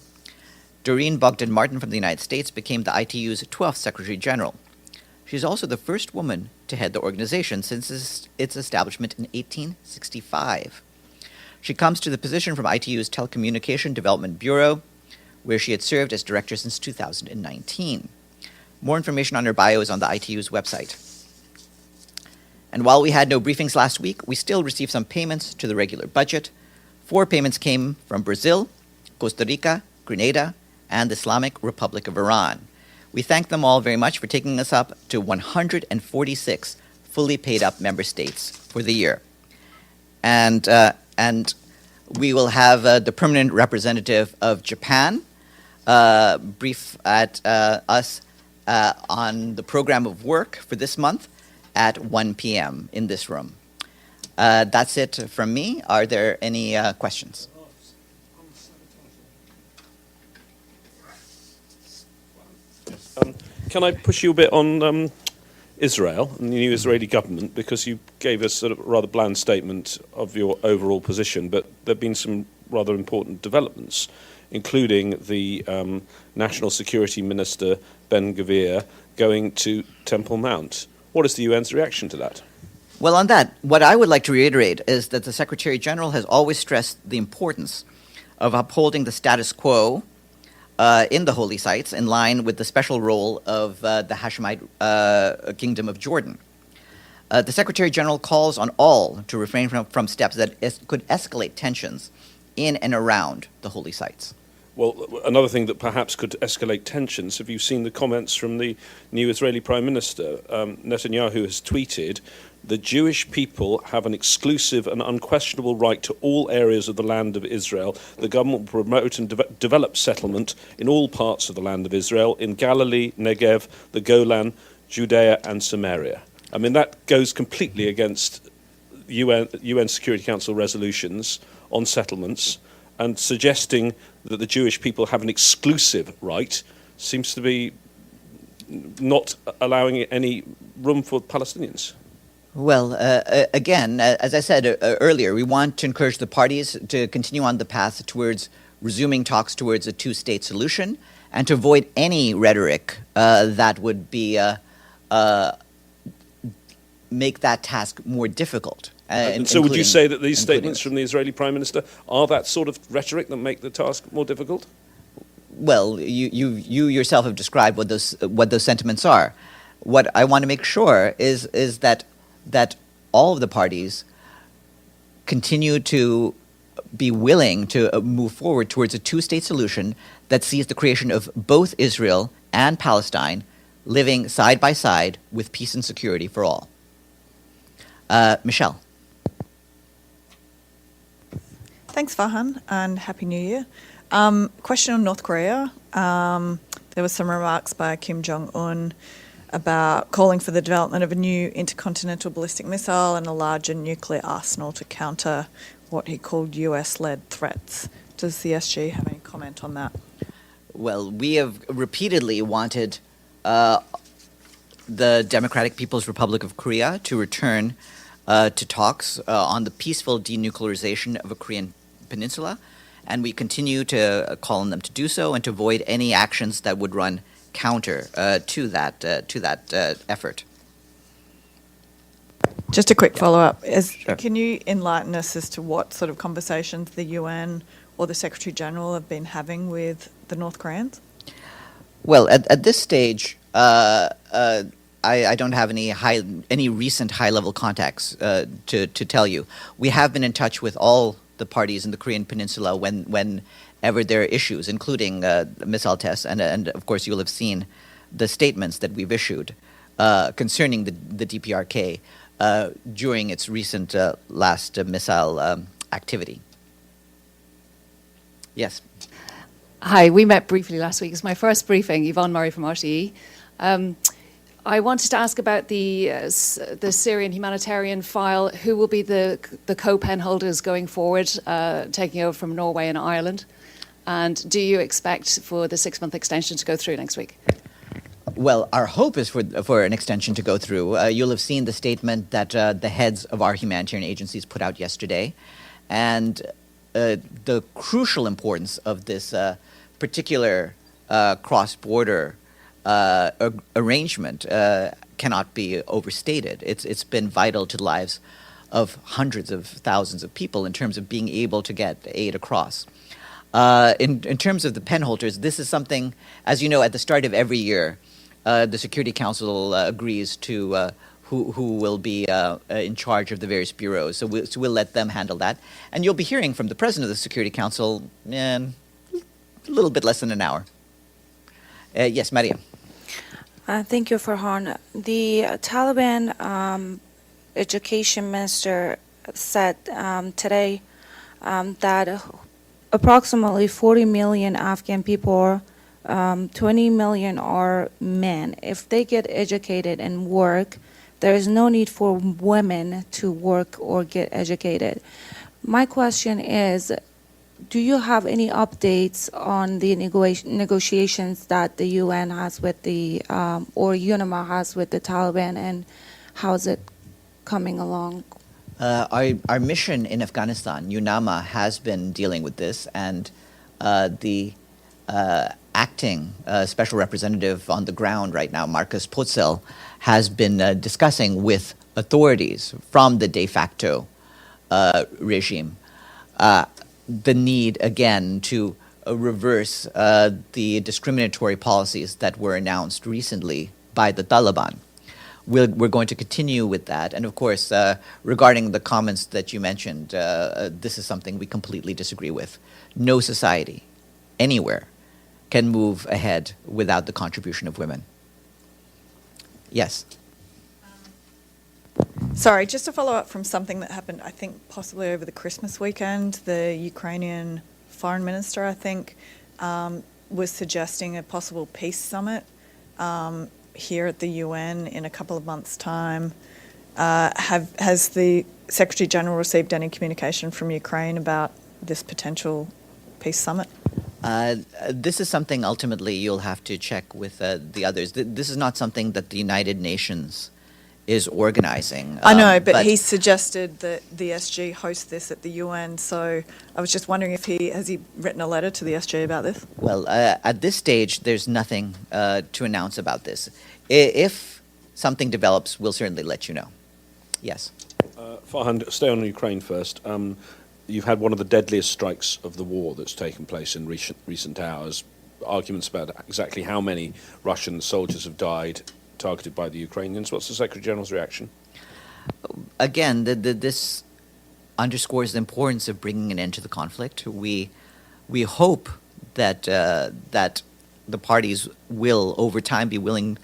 Doreen Bogdan-Martin from the United States became the ITU's 12th Secretary General. She's also the first woman to head the organization since its establishment in 1865. She comes to the position from ITU's Telecommunication Development Bureau, where she had served as director since 2019. More information on her bio is on the ITU's website. And while we had no briefings last week, we still received some payments to the regular budget. 4 payments came from Brazil, Costa Rica, Grenada, and the Islamic Republic of Iran. We thank them all very much for taking us up to 146 fully paid up member states for the year. And we will have the permanent representative of Japan brief at us on the program of work for this month at 1 p.m. in this room. That's it from me. Are there any questions? Can I push you a bit on Israel and the new Israeli government, because you gave us sort of a rather bland statement of your overall position, but there have been some rather important developments, including the National Security Minister Ben-Gvir going to Temple Mount. What is the UN's reaction to that? Well, on that, what I would like to reiterate is that the Secretary General has always stressed the importance of upholding the status quo in the holy sites in line with the special role of the Hashemite Kingdom of Jordan. The Secretary General calls on all to refrain from steps that could escalate tensions in and around the holy sites. Well, another thing that perhaps could escalate tensions, have you seen the comments from the new Israeli Prime Minister? Netanyahu has tweeted, "The Jewish people have an exclusive and unquestionable right to all areas of the land of Israel. The government will promote and develop settlement in all parts of the land of Israel, in Galilee, Negev, the Golan, Judea and Samaria." I mean, that goes completely against UN Security Council resolutions on settlements, and suggesting that the Jewish people have an exclusive right seems to be not allowing any room for Palestinians. Well, again, as I said earlier, we want to encourage the parties to continue on the path towards resuming talks towards a two-state solution and to avoid any rhetoric that would be make that task more difficult. And so would you say that these statements from the Israeli Prime Minister are that sort of rhetoric that make the task more difficult? well, you yourself have described what those sentiments are. What I want to make sure is that all of the parties continue to be willing to move forward towards a two-state solution that sees the creation of both Israel and Palestine living side by side with peace and security for all. Michelle. Thanks, Farhan, and Happy New Year. Question on North Korea. There were some remarks by Kim Jong-un about calling for the development of a new intercontinental ballistic missile and a larger nuclear arsenal to counter what he called US-led threats. Does the SG have any comment on that? Well, we have repeatedly wanted the Democratic People's Republic of Korea to return to talks on the peaceful denuclearization of a Korean peninsula, and we continue to call on them to do so and to avoid any actions that would run counter to that effort. Just a quick follow-up. Sure. Can you enlighten us as to what sort of conversations the UN or the Secretary General have been having with the North Koreans? Well, at this stage, I don't have any recent high-level contacts to tell you. We have been in touch with all the parties in the Korean Peninsula whenever there are issues, including missile tests, and of course you'll have seen the statements that we've issued concerning the DPRK during its recent last missile activity. Yes. Hi, we met briefly last week. It's my first briefing, Yvonne Murray from RTE. I wanted to ask about the Syrian humanitarian file. Who will be the co-pen holders going forward, taking over from Norway and Ireland? And do you expect for the 6-month extension to go through next week? Well, our hope is for an extension to go through. You'll have seen the statement that the heads of our humanitarian agencies put out yesterday. And the crucial importance of this particular cross-border arrangement cannot be overstated. It's been vital to the lives of hundreds of thousands of people in terms of being able to get aid across. In terms of the pen holders, this is something, as you know, at the start of every year, the Security Council agrees to who will be in charge of the various bureaus. So we'll let them handle that. And you'll be hearing from the President of the Security Council in a little bit less than an hour. Yes, Maria. Thank you, Farhan. The Taliban education minister said today that approximately 40 million Afghan people, 20 million are men. If they get educated and work, there is no need for women to work or get educated. My question is, do you have any updates on the negotiations that the UN has with the, or UNIMA has with the Taliban, and how is it coming along? Our mission in Afghanistan, UNAMA, has been dealing with this, and the acting special representative on the ground right now, Marcus Potzel, has been discussing with authorities from the de facto regime the need, again, to reverse the discriminatory policies that were announced recently by the Taliban. We're going to continue with that. And of course, regarding the comments that you mentioned, this is something we completely disagree with. No society, anywhere, can move ahead without the contribution of women. Yes. Sorry, just to follow up from something that happened, I think, possibly over the Christmas weekend. The Ukrainian foreign minister, I think, was suggesting a possible peace summit here at the UN in a couple of months' time. Has the Secretary General received any communication from Ukraine about this potential peace summit? This is something ultimately you'll have to check with the others. This is not something that the United Nations is organizing. I know, but he suggested that the SG host this at the UN, so I was just wondering if has he written a letter to the SG about this? Well, at this stage, there's nothing to announce about this. If something develops, we'll certainly let you know. Yes. Farhan, stay on Ukraine first. You've had one of the deadliest strikes of the war that's taken place in recent hours. arguments about exactly how many Russian soldiers have died targeted by the Ukrainians. What's the Secretary General's reaction? Again, this underscores the importance of bringing an end to the conflict. We hope that that the parties will, over time, be willing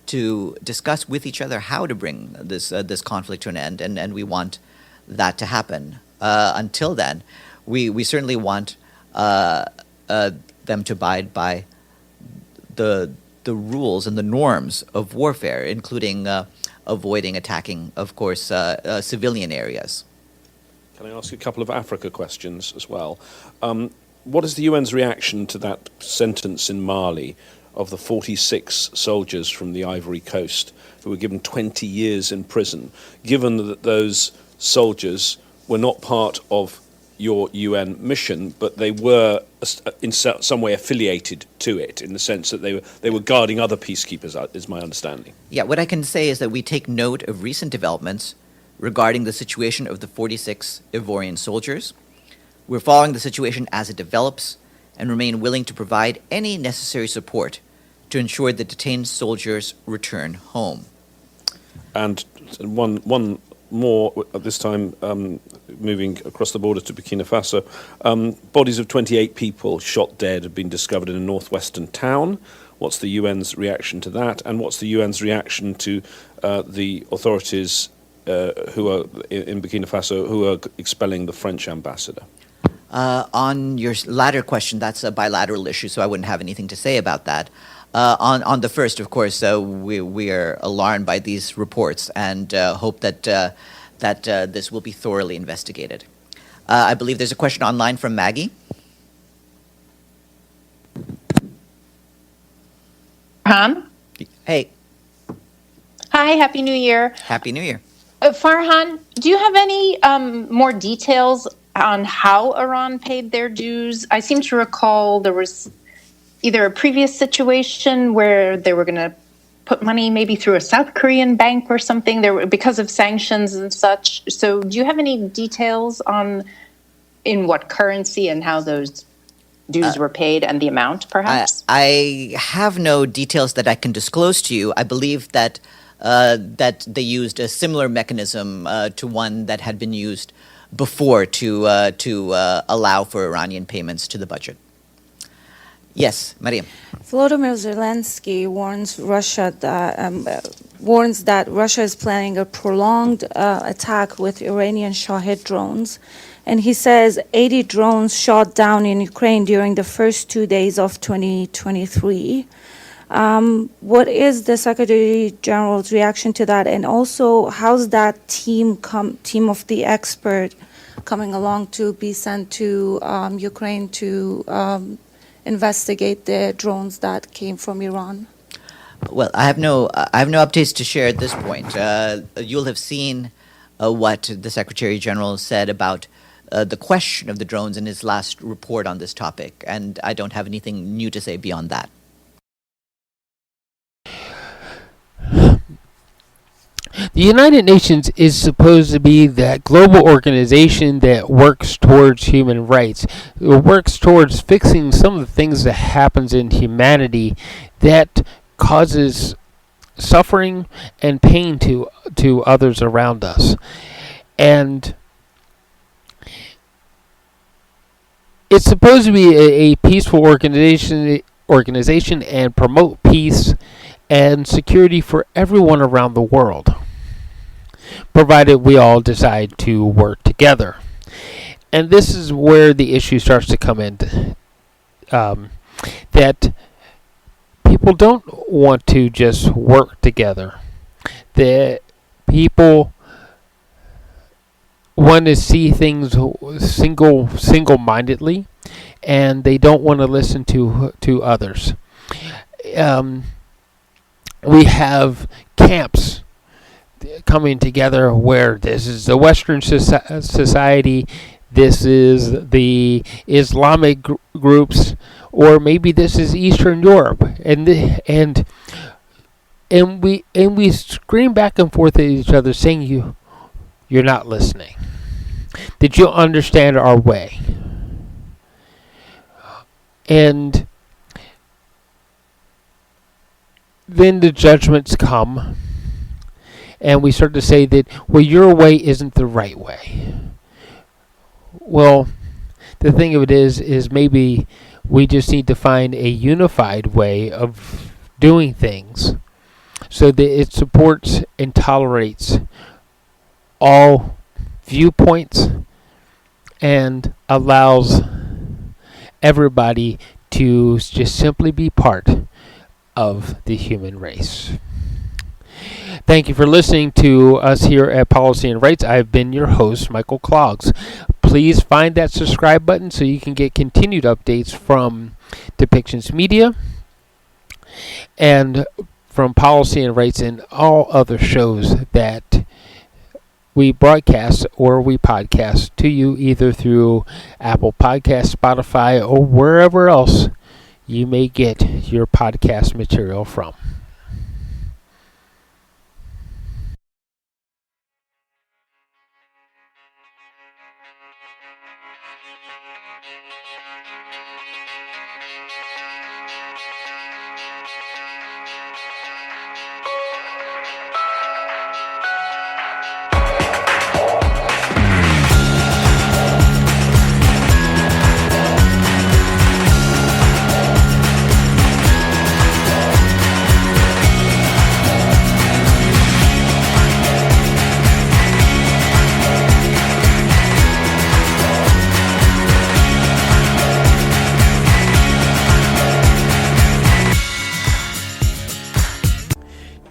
to discuss with each other how to bring this conflict to an end, and we want that to happen. Until then, we certainly want them to abide by the rules and the norms of warfare, including avoiding attacking, of course, civilian areas. Can I ask a couple of Africa questions as well? What is the UN's reaction to that sentence in Mali of the 46 soldiers from the Ivory Coast who were given 20 years in prison, given that those soldiers were not part of your UN mission, but they were in some way affiliated to it, in the sense that they were guarding other peacekeepers, is my understanding? Yeah, what I can say is that we take note of recent developments regarding the situation of the 46 Ivorian soldiers. We're following the situation as it develops and remain willing to provide any necessary support to ensure the detained soldiers return home. And one more, at this time moving across the border to Burkina Faso. Bodies of 28 people shot dead have been discovered in a northwestern town. What's the UN's reaction to that? And what's the UN's reaction to the authorities who are in Burkina Faso who are expelling the French ambassador? On your latter question, that's a bilateral issue, so I wouldn't have anything to say about that. On the first, of course, we are alarmed by these reports and hope that this will be thoroughly investigated. I believe there's a question online from Maggie. Farhan? Hey. Hi, Happy New Year. Happy New Year. Farhan, do you have any more details on how Iran paid their dues? I seem to recall there was either a previous situation where they were going to put money maybe through a South Korean bank or something because of sanctions and such. So do you have any details on in what currency and how those dues were paid and the amount, perhaps? I have no details that I can disclose to you. I believe that that they used a similar mechanism to one that had been used before to allow for Iranian payments to the budget. Yes, Mariam. Volodymyr Zelensky warns that Russia is planning a prolonged attack with Iranian Shahed drones. And he says 80 drones shot down in Ukraine during the first 2 days of 2023. What is the Secretary General's reaction to that? And also, how's that team of the expert coming along to be sent to Ukraine to investigate the drones that came from Iran? Well, I have no updates to share at this point. You'll have seen what the Secretary General said about the question of the drones in his last report on this topic, and I don't have anything new to say beyond that. The United Nations is supposed to be that global organization that works towards human rights. It works towards fixing some of the things that happens in humanity that causes suffering and pain to others around us. And it's supposed to be a peaceful organization and promote peace and security for everyone around the world, provided we all decide to work together. And this is where the issue starts to come in, that people don't want to just work together. The people want to see things single-mindedly, and they don't want to listen to others. We have camps coming together where this is the Western society, this is the Islamic groups, or maybe this is Eastern Europe, and we scream back and forth at each other, saying, "You're not listening. Did you understand our way?" And then the judgments come, and we start to say that, well, your way isn't the right way. Well, the thing of it is maybe we just need to find a unified way of doing things so that it supports and tolerates all viewpoints and allows everybody to just simply be part of the human race. Thank you for listening to us here at Policy and Rights. I've been your host, Michael Clogs. Please find that subscribe button so you can get continued updates from Depictions Media and from Policy and Rights and all other shows that we broadcast or we podcast to you either through Apple Podcasts, Spotify, or wherever else you may get your podcast material from.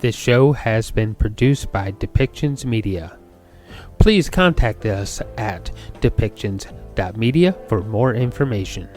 This show has been produced by Depictions Media. Please contact us at depictions.media for more information.